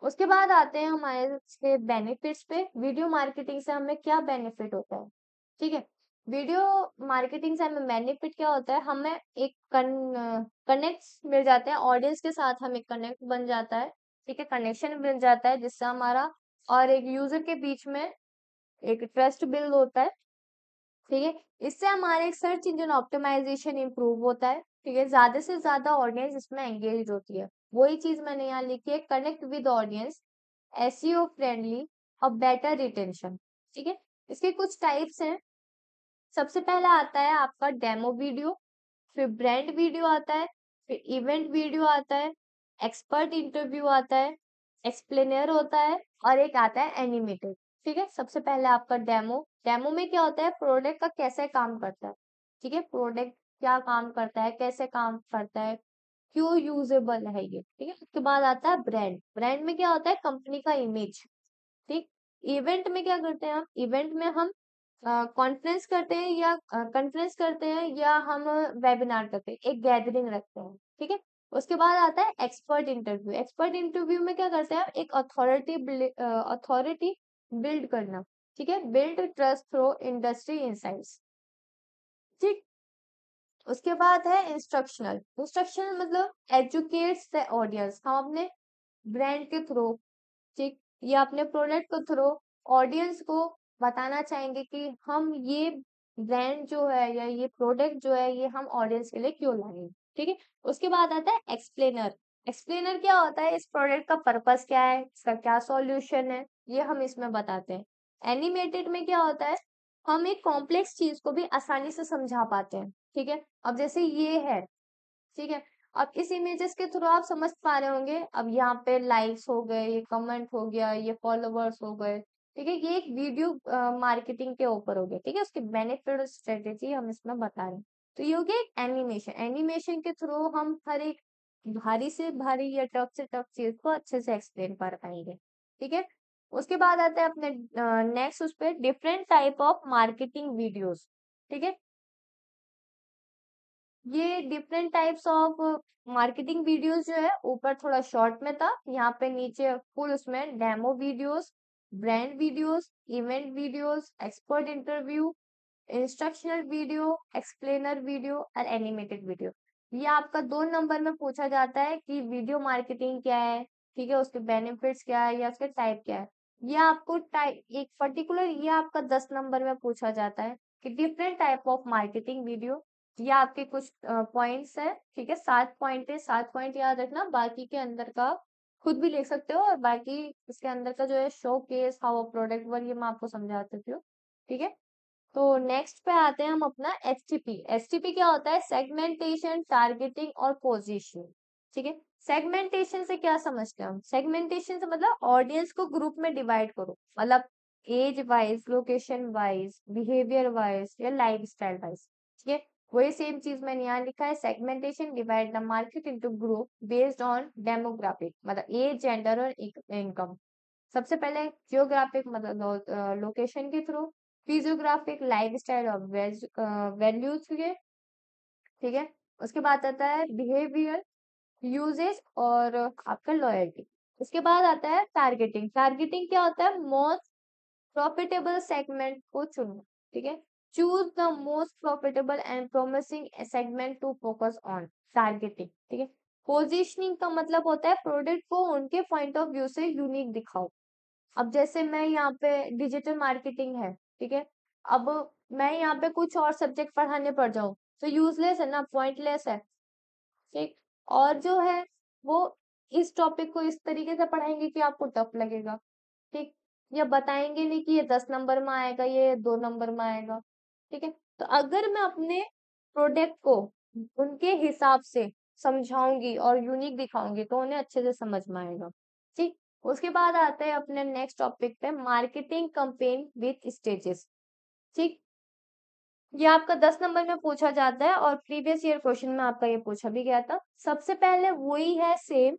Speaker 1: उसके बाद आते हैं हमारे इसके बेनिफिट्स पे, वीडियो मार्केटिंग से हमें क्या बेनिफिट होता है। ठीक है। वीडियो मार्केटिंग से हमें बेनिफिट क्या होता है, हमें एक कनेक्ट मिल जाते हैं ऑडियंस के साथ, हमें कनेक्ट बन जाता है। ठीक है। कनेक्शन मिल जाता है, जिससे हमारा और एक यूजर के बीच में एक ट्रस्ट बिल्ड होता है। ठीक है। इससे हमारे सर्च इंजन ऑप्टिमाइजेशन इंप्रूव होता है। ठीक है। ज्यादा से ज्यादा ऑडियंस इसमें एंगेज होती है। वही चीज मैंने यहाँ लिखी है, connect with audience, SEO friendly और बेटर रिटेंशन। ठीक है। इसके कुछ टाइप्स हैं। सबसे पहला आता है आपका डेमो वीडियो, फिर ब्रांड वीडियो आता है, फिर इवेंट वीडियो आता है, एक्सपर्ट इंटरव्यू आता है, एक्सप्लेनर होता है, और एक आता है एनिमेटेड। ठीक है। सबसे पहले आपका डेमो, डेमो में क्या होता है, प्रोडक्ट का कैसे काम करता है। ठीक है। प्रोडक्ट क्या काम करता है, कैसे काम करता है, क्यों यूजेबल है ये। ठीक है। उसके बाद आता है ब्रांड, ब्रांड में क्या होता है, कंपनी का इमेज। ठीक। इवेंट में क्या करते हैं हम, इवेंट में हम कॉन्फ्रेंस करते हैं या कॉन्फ्रेंस करते हैं या हम वेबिनार करते हैं, एक गैदरिंग रखते हैं। ठीक है। उसके बाद आता है एक्सपर्ट इंटरव्यू, एक्सपर्ट इंटरव्यू में क्या करते हैं, एक अथॉरिटी बिल्ड करना। ठीक है। Build trust through industry insights. ठीक। उसके बाद है इंस्ट्रक्शनल, इंस्ट्रक्शनल मतलब एजुकेट्स द ऑडियंस, हम अपने ब्रांड के थ्रू, ठीक, या अपने प्रोडक्ट के थ्रू ऑडियंस को बताना चाहेंगे कि हम ये ब्रांड जो है या ये प्रोडक्ट जो है ये हम ऑडियंस के लिए क्यों लाएंगे। ठीक है। उसके बाद आता है एक्सप्लेनर, एक्सप्लेनर क्या होता है, इस प्रोडक्ट का पर्पस क्या है, इसका क्या सॉल्यूशन है, ये हम इसमें बताते हैं। एनिमेटेड में क्या होता है, हम एक कॉम्प्लेक्स चीज को भी आसानी से समझा पाते हैं। ठीक है। अब जैसे ये है, ठीक है, अब इस इमेजेस के थ्रू आप समझ पा रहे होंगे, अब यहाँ पे लाइक्स हो गए, ये कमेंट हो गया, ये फॉलोवर्स हो गए, ठीक है, ये एक वीडियो मार्केटिंग के ऊपर हो गया। ठीक है, उसके बेनिफिट और स्ट्रेटेजी हम इसमें बता रहे हैं। तो ये हो गया एक एनिमेशन। एनिमेशन के थ्रू हम हर एक भारी से भारी या टफ से टफ चीज को अच्छे से एक्सप्लेन कर पाएंगे। ठीक है, उसके बाद आता है अपने नेक्स्ट उस पे different type of marketing videos. ठीक है, ये different types of marketing videos जो है ऊपर थोड़ा शॉर्ट में था, यहाँ पे नीचे फुल उसमें demo videos, brand videos, event videos, expert interview, instructional video, explainer video और एनिमेटेड वीडियो। ये आपका 2 नंबर में पूछा जाता है कि वीडियो मार्केटिंग क्या है। ठीक है, उसके बेनिफिट्स क्या है या उसके टाइप क्या है। ये आपको टाइप एक पर्टिकुलर, ये आपका 10 नंबर में पूछा जाता है कि different type of marketing video. ये आपके कुछ पॉइंट्स है। ठीक है, 7 पॉइंट है, 7 पॉइंट याद रखना, बाकी के अंदर का खुद भी लिख सकते हो, और बाकी इसके अंदर का जो है शो केस हाउ प्रोडक्ट वर, ये मैं आपको समझा देती हूँ। ठीक है, तो नेक्स्ट पे आते हैं हम अपना एसटीपी। एसटीपी क्या होता है? सेगमेंटेशन, टारगेटिंग और पोजीशनिंग। ठीक है, सेगमेंटेशन से क्या समझते हैं हम? सेगमेंटेशन से मतलब ऑडियंस को ग्रुप में डिवाइड करो, मतलब age wise, location wise, behaviour wise या लाइफ स्टाइल वाइज। ठीक है, वही सेम चीज मैंने यहाँ लिखा है, segmentation divide the market into group based on demographic, मतलब एज, जेंडर और इनकम। सबसे पहले जियोग्राफिक मतलब लोकेशन के थ्रू, फिजियोग्राफिक लाइफस्टाइल और वैल्यूज के। ठीक है, उसके बाद आता है बिहेवियर, यूजेज और आपका लॉयल्टी। उसके बाद आता है टारगेटिंग। टारगेटिंग क्या होता है? मोस्ट प्रॉफिटेबल सेगमेंट को चुनना। ठीक है, choose the most profitable and promising segment to focus on. Targeting. ठीक है, पोजिशनिंग का मतलब होता है प्रोडक्ट को उनके पॉइंट ऑफ व्यू से यूनिक दिखाओ। अब जैसे मैं यहाँ पे डिजिटल मार्केटिंग है, ठीक है, अब मैं यहाँ पे कुछ और सब्जेक्ट पढ़ाने पड़ जाऊं तो यूजलेस है ना, पॉइंटलेस है। ठीक, और जो है वो इस टॉपिक को इस तरीके से पढ़ाएंगे कि आपको टफ लगेगा। ठीक, या बताएंगे नहीं कि ये 10 नंबर में आएगा, ये 2 नंबर में आएगा। ठीक है, तो अगर मैं अपने प्रोडक्ट को उनके हिसाब से समझाऊंगी और यूनिक दिखाऊंगी तो उन्हें अच्छे से समझ में आएगा। ठीक, उसके बाद आते हैं अपने नेक्स्ट टॉपिक पे, मार्केटिंग कैंपेन विथ स्टेजेस। ठीक, ये आपका 10 नंबर में पूछा जाता है और प्रीवियस ईयर क्वेश्चन में आपका ये पूछा भी गया था। सबसे पहले वही है सेम,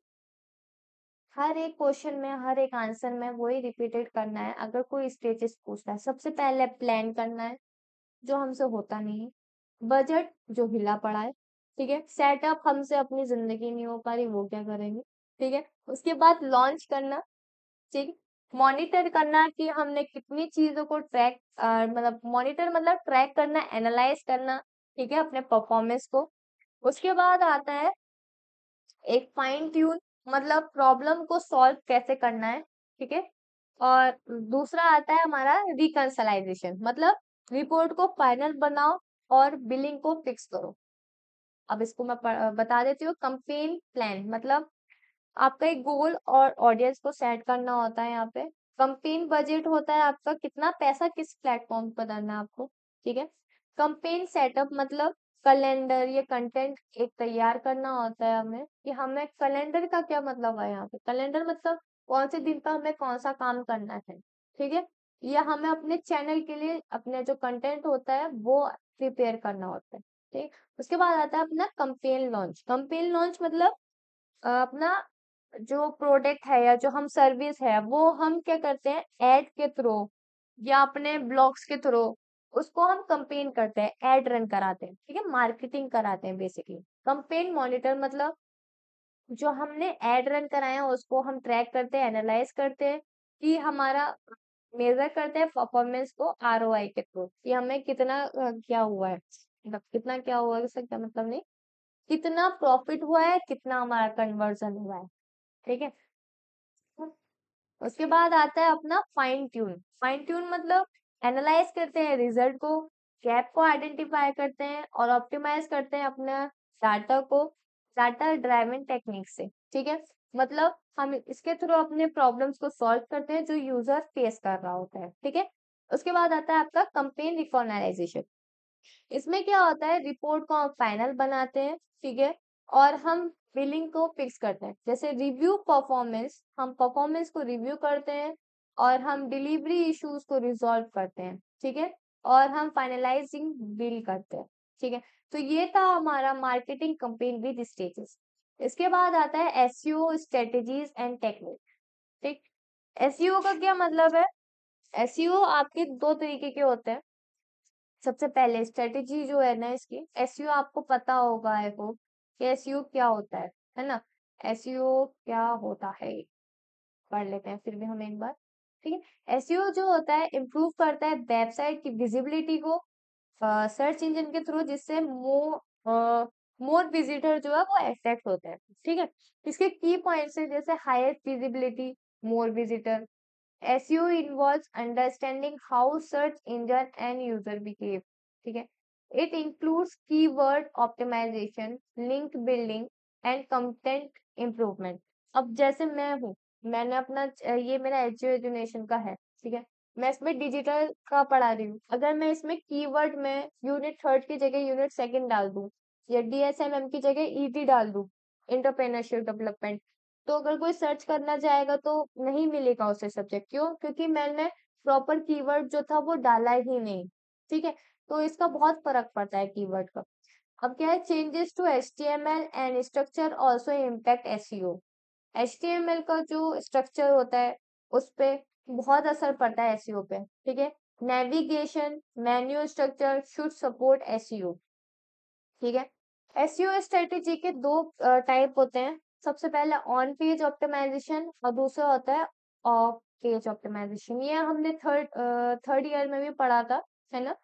Speaker 1: हर एक क्वेश्चन में हर एक आंसर में वही रिपीटेड करना है। अगर कोई स्टेजेस पूछता है, सबसे पहले प्लान करना है, जो हमसे होता नहीं है। बजट, जो हिला पड़ा है। ठीक है, सेटअप, हमसे अपनी जिंदगी नहीं हो पा रही, वो क्या करेंगे। ठीक है, उसके बाद लॉन्च करना। ठीक, मॉनिटर करना कि हमने कितनी चीजों को ट्रैक, मतलब मॉनिटर मतलब ट्रैक करना, एनालाइज करना। ठीक है, अपने परफॉर्मेंस को। उसके बाद आता है एक फाइन ट्यून, मतलब प्रॉब्लम को सॉल्व कैसे करना है। ठीक है, और दूसरा आता है हमारा रिकंसलाइजेशन, मतलब रिपोर्ट को फाइनल बनाओ और बिलिंग को फिक्स करो। अब इसको मैं बता देती हूँ। कंपेन प्लान मतलब आपका एक गोल और ऑडियंस को सेट करना होता है। यहाँ पे कंपेन बजट होता है आपका, कितना पैसा किस प्लेटफॉर्म पर डालना है आपको। ठीक है, कंपेन सेटअप मतलब कैलेंडर या कंटेंट एक तैयार करना होता है हमें, कि हमें कैलेंडर का क्या मतलब है। यहाँ पे कैलेंडर मतलब कौन से दिन पर हमें कौन सा काम करना है। ठीक है, या हमें अपने चैनल के लिए अपने जो कंटेंट होता है वो प्रिपेयर करना होता है। ठीक, उसके बाद आता है अपना कंपेन लॉन्च। कंपेन लॉन्च मतलब अपना जो प्रोडक्ट है या जो हम सर्विस है वो हम क्या करते हैं, एड के थ्रू या अपने ब्लॉग्स के थ्रू उसको हम कंपेन करते हैं, एड रन कराते हैं। ठीक है, मार्केटिंग कराते हैं बेसिकली। कंपेन मॉनिटर मतलब जो हमने एड रन कराया उसको हम ट्रैक करते हैं, एनालाइज करते हैं, कि हमारा मेजर करते हैं परफॉर्मेंस को आरओआई के थ्रू, कि हमें कितना क्या हुआ है, मतलब कितना क्या हुआ है, इसका क्या मतलब नहीं, कितना प्रॉफिट हुआ है, कितना हमारा कन्वर्जन हुआ है। ठीक है, उसके बाद आता है अपना फाइन ट्यून। फाइन ट्यून मतलब एनालाइज करते हैं रिजल्ट को, गैप को आइडेंटिफाई करते हैं और ऑप्टिमाइज करते हैं अपने डाटा को, डाटा ड्राइवन टेक्निक से। ठीक है, मतलब हम इसके थ्रू अपने प्रॉब्लम्स को सॉल्व करते हैं जो यूजर फेस कर रहा होता है। ठीक है, उसके बाद आता है आपका कंपेन रिकॉग्नाइजेशन। इसमें क्या होता है, रिपोर्ट को हम फाइनल बनाते हैं। ठीक है, और हम बिलिंग को फिक्स करते हैं। जैसे रिव्यू परफॉर्मेंस, हम परफॉर्मेंस को रिव्यू करते हैं और हम डिलीवरी इश्यूज को रिजॉल्व करते हैं, ठीक है, और हम फाइनलाइजिंग बिल करते हैं, ठीक है। तो ये था हमारा मार्केटिंग कैंपेन विद स्टेजेस। इसके बाद आता है एसईओ स्ट्रेटेजीज एंड टेक्निक, ठीक। एसईओ का क्या मतलब है? एसईओ आपके दो तरीके के होते हैं। सबसे पहले स्ट्रेटेजी जो है ना इसकी, एसईओ आपको पता होगा है को कि एसईओ क्या होता है ना। एसईओ क्या होता है पढ़ लेते हैं फिर भी हम एक बार, ठीक है। एसईओ जो होता है इम्प्रूव करता है वेबसाइट की विजिबिलिटी को सर्च इंजन के थ्रू, जिससे मोर विजिटर जो है वो अट्रैक्ट होते हैं, ठीक है। इसके की पॉइंट्स है जैसे highest visibility, more visitor. SEO involves understanding how search engine and user behave, ठीक है। It includes keyword optimization, link building and content improvement। अब जैसे मैं हूँ, मैंने अपना ये मेरा एचजीओ एजुकेशन का है, ठीक है। मैं इसमें डिजिटल का पढ़ा रही हूँ। अगर मैं इसमें कीवर्ड में यूनिट थर्ड की जगह यूनिट सेकंड डाल दूँ या डीएसएमएम की जगह ईटी डाल दूँ, एंटरप्रेन्योरशिप डेवलपमेंट, तो अगर कोई सर्च करना चाहेगा तो नहीं मिलेगा उसे सब्जेक्ट। क्यों? क्योंकि मैंने प्रॉपर कीवर्ड जो था वो डाला ही नहीं, ठीक है। तो इसका बहुत फर्क पड़ता है कीवर्ड का। अब क्या है, changes to HTML and structure also impact SEO. HTML का जो स्ट्रक्चर होता है उस पे बहुत असर पड़ता है एसईओ पे, ठीक है। Navigation menu structure should support SEO, ठीक है। एसईओ स्ट्रेटेजी के दो टाइप होते हैं। सबसे पहले ऑन पेज ऑप्टिमाइजेशन और दूसरा होता है ऑफ पेज ऑप्टिमाइजेशन। ये हमने थर्ड ईयर में भी पढ़ा था, है ना।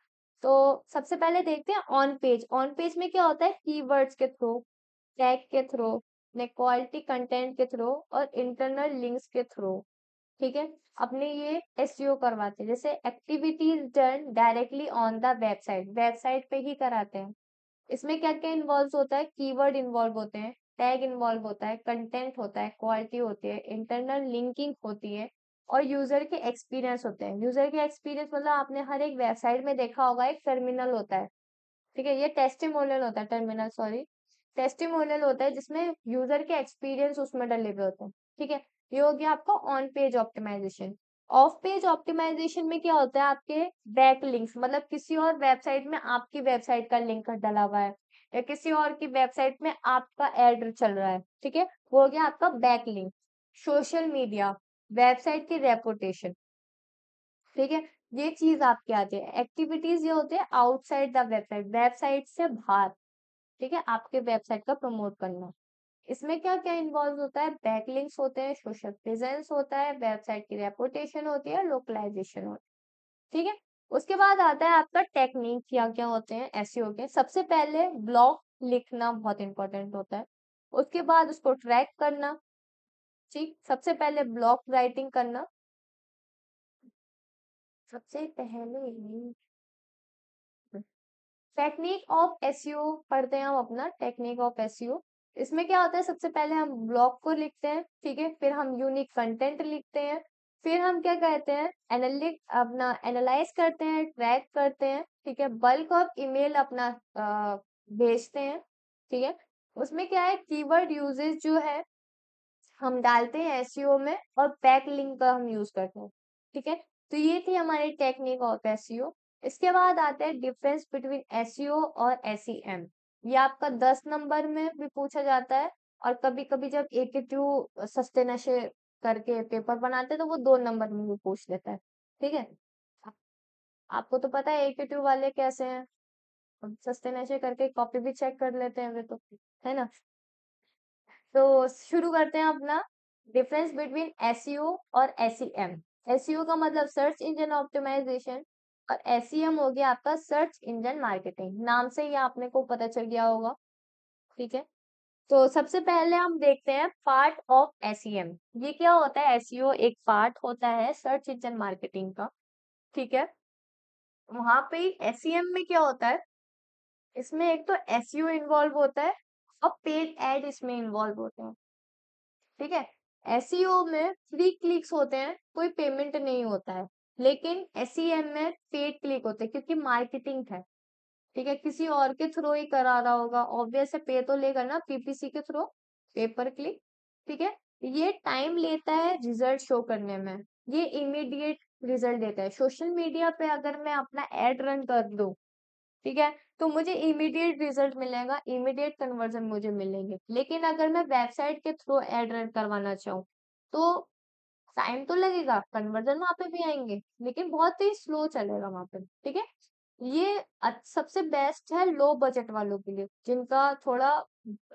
Speaker 1: तो सबसे पहले देखते हैं ऑन पेज। ऑन पेज में क्या होता है, कीवर्ड्स के थ्रू, टैग के थ्रू, ने क्वालिटी कंटेंट के थ्रू और इंटरनल लिंक्स के थ्रू, ठीक है, अपने ये एसईओ करवाते हैं। जैसे activities done directly on the website, website पे ही कराते हैं। इसमें क्या क्या इन्वॉल्व होता है, कीवर्ड इन्वॉल्व होते हैं, टैग इन्वॉल्व होता है, कंटेंट होता है, क्वालिटी होती है, इंटरनल लिंकिंग होती है और यूजर के एक्सपीरियंस होते हैं। यूजर के एक्सपीरियंस मतलब आपने हर एक वेबसाइट में देखा होगा एक टर्मिनल होता है, ठीक है। ये टेस्टिमोनियल होता है, टर्मिनल सॉरी, टेस्टिमोनियल होता है जिसमें यूजर के एक्सपीरियंस उसमें डले हुए होते हैं, ठीक है। ये हो गया आपका on page optimisation. Off page optimisation में क्या होता है, आपके बैक लिंक्स, मतलब किसी और वेबसाइट में आपकी वेबसाइट का लिंक डला हुआ है या किसी और की वेबसाइट में आपका एड चल रहा है, ठीक है, वो हो गया आपका back link. Social media, website की रेपुटेशन, ठीक है, ये चीज आपकी आती है। एक्टिविटीज ये होते हैं आउटसाइड द वेबसाइट, वेबसाइट से बाहर, ठीक है, आपके वेबसाइट का प्रमोट करना। इसमें क्या क्या इन्वॉल्व होता है, बैकलिंक्स होते हैं, सोशल प्रेजेंस होता है, वेबसाइट की रेपुटेशन होती है, लोकलाइजेशन होती है, ठीक है। उसके बाद आता है आपका टेक्निक, क्या क्या होते हैं एसईओ के। सबसे पहले ब्लॉग लिखना बहुत इंपॉर्टेंट होता है। उसके बाद उसको ट्रैक करना, ठीक, सबसे पहले ब्लॉग राइटिंग करना। सबसे पहले टेक्निक ऑफ एसईओ पढ़ते हैं हम अपना, टेक्निक ऑफ एसईओ। इसमें क्या होता है, सबसे पहले हम ब्लॉग को लिखते हैं, ठीक है, फिर हम यूनिक कंटेंट लिखते हैं, फिर हम क्या कहते हैं, एनालिट अपना एनालाइज करते हैं, ट्रैक करते हैं, ठीक है, बल्क ऑफ ईमेल अपना भेजते हैं, ठीक है। उसमें क्या है, कीवर्ड यूजेस जो है हम डालते हैं एसईओ में और बैक लिंक का हम यूज करते हैं, ठीक है। तो ये थी हमारी टेक्निक ऑफ एसईओ। इसके बाद आता है डिफरेंस बिटवीन एसईओ और एसईएम। ये आपका 10 नंबर में भी पूछा जाता है और कभी कभी जब एकेट्यू सस्ते नशे करके पेपर बनाते हैं तो वो 2 नंबर में भी पूछ लेता है, ठीक है। आप- आपको तो पता है एकेट्यू वाले कैसे हैं, हम सस्ते नशे करके कॉपी भी चेक कर लेते हैं वे तो, है ना। तो शुरू करते हैं अपना डिफरेंस बिटवीन एसईओ और एसईएम। एसईओ का मतलब सर्च इंजन ऑप्टिमाइजेशन और एसईएम हो गया आपका सर्च इंजन मार्केटिंग। नाम से ही आपने को पता चल गया होगा, ठीक है। तो सबसे पहले हम देखते हैं पार्ट ऑफ एसईएम। ये क्या होता है, एसईओ एक पार्ट होता है सर्च इंजन मार्केटिंग का, ठीक है। वहां पे एसईएम में क्या होता है, इसमें एक तो एसईओ इन्वॉल्व होता है और पेड एड इसमें इन्वॉल्व होते हैं, ठीक है। एसईओ में फ्री क्लिक्स होते हैं, कोई पेमेंट नहीं होता है, लेकिन एसईएम में पेड क्लिक होते हैं क्योंकि मार्केटिंग है, ठीक है, किसी और के थ्रू ही करा रहा होगा, ऑब्वियस है, पे तो लेगा ना, पीपीसी के थ्रू, पेपर क्लिक, ठीक है। ये टाइम लेता है रिजल्ट शो करने में, ये इमीडिएट रिजल्ट देता है। सोशल मीडिया पे अगर मैं अपना एड रन कर दूं, ठीक है, तो मुझे इमीडिएट रिजल्ट मिलेगा, इमीडिएट कन्वर्जन मुझे मिलेंगे। लेकिन अगर मैं वेबसाइट के थ्रू एड रन करवाना चाहूँ, तो टाइम तो लगेगा, कन्वर्जन वहां पे भी आएंगे, लेकिन बहुत ही स्लो चलेगा वहां पे, ठीक है। ये सबसे बेस्ट है लो बजट वालों के लिए, जिनका थोड़ा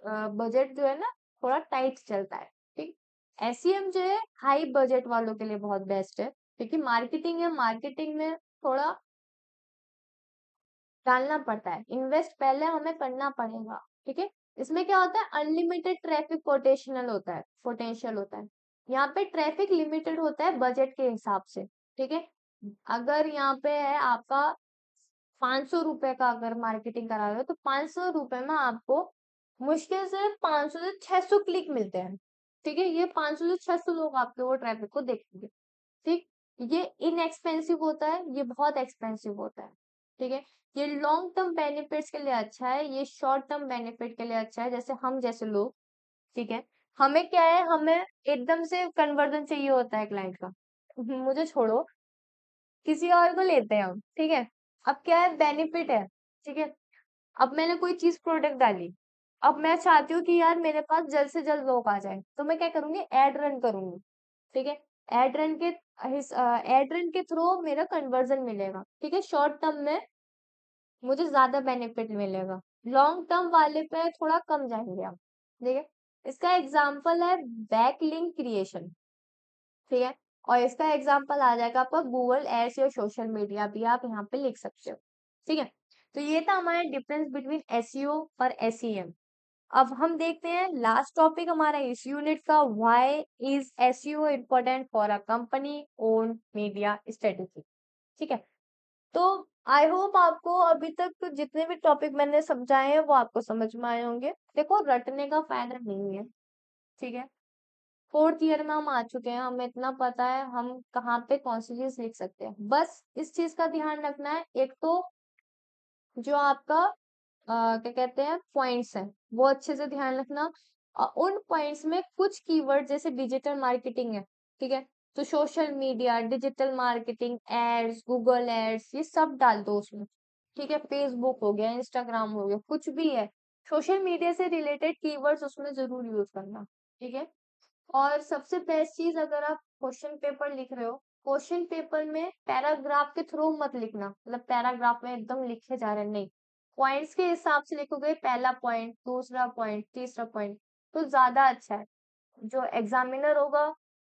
Speaker 1: बजट जो है ना, थोड़ा टाइट चलता है, ठीक। एसईएम जो है हाई बजट वालों के लिए बहुत बेस्ट है, क्योंकि मार्केटिंग है, मार्केटिंग में थोड़ा डालना पड़ता है, इन्वेस्ट पहले हमें करना पड़ेगा, ठीक है। इसमें क्या होता है, अनलिमिटेड ट्रैफिक पोटेंशियल होता है। यहाँ पे ट्रैफिक लिमिटेड होता है बजट के हिसाब से, ठीक है। अगर यहाँ पे है आपका 500 रुपए का, अगर मार्केटिंग करा रहे हो तो 500 रुपए में आपको मुश्किल से 500 से 600 क्लिक मिलते हैं, ठीक है। ये 500 से 600 लोग आपके वो ट्रैफिक को देखेंगे, ठीक। ये इनएक्सपेंसिव होता है, ये बहुत एक्सपेंसिव होता है, ठीक है। ये लॉन्ग टर्म बेनिफिट्स के लिए अच्छा है, ये शॉर्ट टर्म बेनिफिट के लिए अच्छा है। जैसे हम जैसे लोग, ठीक है, हमें क्या है, हमें एकदम से कन्वर्जन चाहिए होता है क्लाइंट का। मुझे छोड़ो, किसी और को लेते हैं हम, ठीक है। अब क्या है, बेनिफिट है, ठीक है। अब मैंने कोई चीज प्रोडक्ट डाली, अब मैं चाहती हूँ कि यार मेरे पास जल्द से जल्द लोग आ जाए, तो मैं क्या करूंगी, एड रन करूंगी, ठीक है। एड रन के थ्रू मेरा कन्वर्जन मिलेगा, ठीक है। शॉर्ट टर्म में मुझे ज्यादा बेनिफिट मिलेगा, लॉन्ग टर्म वाले पे थोड़ा कम जाएंगे आप, ठीक है। इसका एग्जाम्पल है बैक लिंक क्रिएशन, ठीक है। और इसका एग्जाम्पल आ जाएगा आपका गूगल एड्स या सोशल मीडिया भी, आप यहाँ पे लिख सकते हो, ठीक है। तो ये था हमारा डिफरेंस बिटवीन एसईओ और एसईएम। अब हम देखते हैं लास्ट टॉपिक हमारा इस यूनिट का, why is SEO important for a company own media strategy, ठीक है। तो आई होप आपको अभी तक जितने भी टॉपिक मैंने समझाए हैं वो आपको समझ में आए होंगे। देखो, रटने का फायदा नहीं है, ठीक है। फोर्थ ईयर में हम आ चुके हैं, हमें इतना पता है हम कहाँ पे कौन सी चीज लिख सकते हैं। बस इस चीज का ध्यान रखना है, एक तो जो आपका क्या कहते हैं पॉइंट्स हैं, वो अच्छे से ध्यान रखना। उन पॉइंट्स में कुछ कीवर्ड जैसे डिजिटल मार्केटिंग है, ठीक है, तो social media, digital marketing, ads, Google ads, ये सब डाल दो उसमें, ठीक है। फेसबुक हो गया, इंस्टाग्राम हो गया, कुछ भी है, सोशल मीडिया से रिलेटेड कीवर्ड्स उसमें जरूर यूज करना, ठीक है। और सबसे बेस्ट चीज, अगर आप क्वेश्चन पेपर लिख रहे हो, क्वेश्चन पेपर में पैराग्राफ के थ्रू मत लिखना, मतलब पैराग्राफ में एकदम लिखे जा रहे हैं, नहीं, पॉइंट्स के हिसाब से लिखोगे, पहला पॉइंट, दूसरा पॉइंट, तीसरा पॉइंट, तो ज्यादा अच्छा है। जो एग्जामिनर होगा,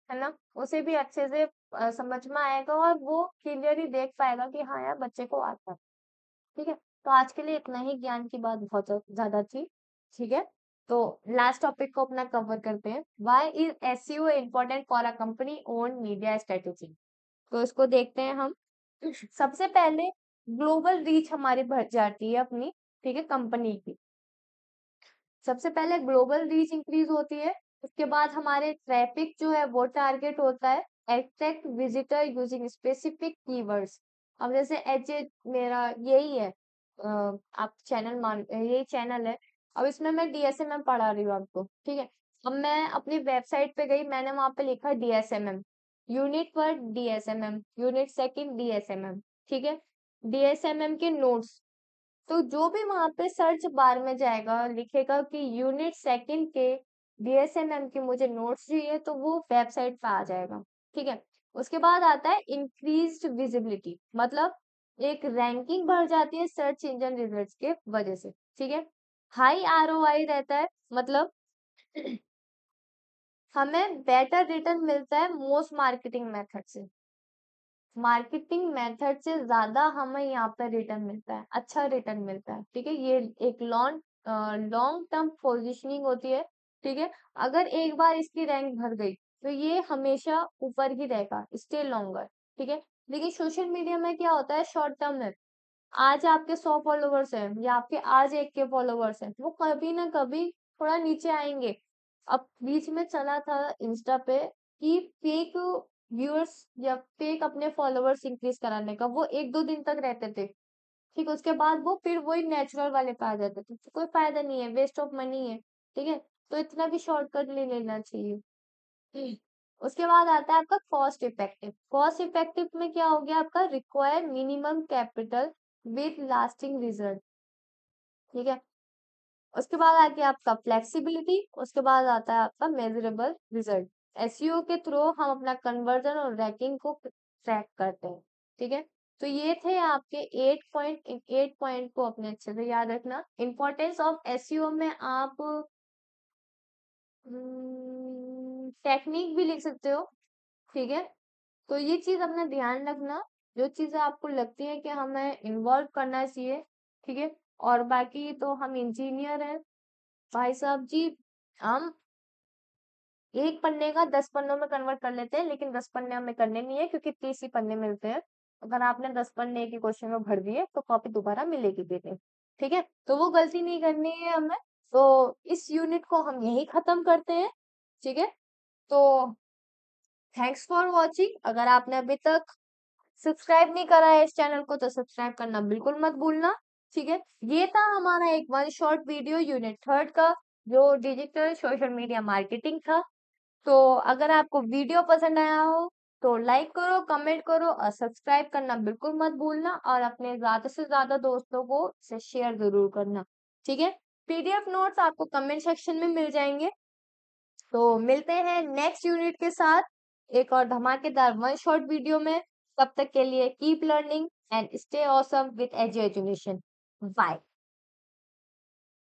Speaker 1: है ना, उसे भी अच्छे से समझ में आएगा, और वो क्लियरली देख पाएगा कि हाँ यार बच्चे को आता है, ठीक है। तो आज के लिए इतना ही, ज्ञान की बात बहुत ज्यादा थी, ठीक है। तो लास्ट टॉपिक को अपना कवर करते हैं, why is SEO important for a company own media strategy. तो इसको देखते हैं हम। सबसे पहले ग्लोबल रीच हमारी बढ़ जाती है अपनी, ठीक है, कंपनी की। सबसे पहले ग्लोबल रीच इंक्रीज होती है, उसके बाद हमारे ट्रैफिक जो है वो टारगेट होता है attract visitor using specific keywords. अब जैसे एच मेरा यही है, आप चैनल मान, यही चैनल है। अब इसमें मैं डीएसएमएम पढ़ा रही हूँ आपको, ठीक है। अब मैं अपनी वेबसाइट पे गई, मैंने वहां पे लिखा डीएसएमएम, यूनिट वन डीएसएमएम, यूनिट सेकंड डीएसएमएम, ठीक है। डीएसएमएम के नोट्स, तो जो भी वहां पे सर्च बार में जाएगा, लिखेगा कि यूनिट सेकंड के डीएसएमएम के मुझे नोट्स चाहिए, तो वो वेबसाइट पे आ जाएगा, ठीक है। उसके बाद आता है इंक्रीज्ड विजिबिलिटी, मतलब एक रैंकिंग बढ़ जाती है सर्च इंजन रिजल्ट्स के वजह से, ठीक है। हाई आरओआई रहता है, मतलब हमें बेटर रिटर्न मिलता है मोस्ट मार्केटिंग मेथड से, मार्केटिंग मेथड से ज्यादा हमें यहाँ पर रिटर्न मिलता है, अच्छा रिटर्न मिलता है, ठीक है। ये एक लॉन्ग लॉन्ग टर्म पोजिशनिंग होती है, ठीक है। अगर एक बार इसकी रैंक भर गई, तो ये हमेशा ऊपर ही रहेगा, स्टे लॉन्गर, ठीक है। लेकिन सोशल मीडिया में क्या होता है, शॉर्ट टर्म में आज आपके 100 फॉलोवर्स हैं, या आपके आज एक के फॉलोवर्स हैं, वो कभी ना कभी थोड़ा नीचे आएंगे। अब बीच में चला था इंस्टा पे कि फेक व्यूअर्स या फेक अपने फॉलोवर्स इंक्रीज कराने का, वो 1-2 दिन तक रहते थे, ठीक, उसके बाद वो फिर वही नेचुरल वाले पे आ जाते थे, तो कोई फायदा नहीं है, वेस्ट ऑफ मनी है, ठीक है। तो इतना भी शॉर्टकट ले लेना चाहिए। उसके बाद आता है आपका कॉस्ट इफेक्टिव। कॉस्ट इफेक्टिव में क्या हो गया आपका, require minimum capital with lasting result. ठीक है। उसके बाद आ गया आपका फ्लेक्सिबिलिटी। उसके बाद आता है आपका मेजरेबल रिजल्ट। एसईओ के थ्रू हम अपना कन्वर्जन और रैंकिंग को ट्रैक करते हैं। ठीक है। तो ये थे आपके 8 पॉइंट। इन 8 पॉइंट को अपने अच्छे से याद रखना। इम्पोर्टेंस ऑफ एसईओ में आप टेक्निक भी लिख सकते हो। ठीक है। तो ये चीज अपना ध्यान रखना, जो चीजें आपको लगती है कि हमें इन्वॉल्व करना चाहिए। ठीक है। और बाकी तो हम इंजीनियर हैं भाई साहब जी, हम एक पन्ने का 10 पन्नों में कन्वर्ट कर लेते हैं, लेकिन 10 पन्ने हमें करने नहीं है क्योंकि 30 ही पन्ने मिलते हैं। अगर आपने 10 पन्ने के क्वेश्चन में भर दिए तो कॉपी दोबारा मिलेगी भी नहीं। ठीक है। तो वो गलती नहीं करनी है हमें। तो इस यूनिट को हम यही खत्म करते हैं। ठीक है। तो थैंक्स फॉर वॉचिंग। अगर आपने अभी तक सब्सक्राइब नहीं करा है इस चैनल को तो सब्सक्राइब करना बिल्कुल मत भूलना। ठीक है। ये था हमारा एक one shot video unit third का, जो डिजिटल सोशल मीडिया मार्केटिंग था। तो अगर आपको वीडियो पसंद आया हो तो लाइक करो, कमेंट करो और सब्सक्राइब करना बिल्कुल मत भूलना, और अपने ज्यादा से ज्यादा दोस्तों को इसे शेयर जरूर करना। ठीक है। पीडीएफ नोट्स आपको कमेंट सेक्शन में मिल जाएंगे। तो मिलते हैं नेक्स्ट यूनिट के साथ एक और धमाकेदार वन शॉट वीडियो में। तब तक के लिए keep learning and stay awesome with AG education. Bye.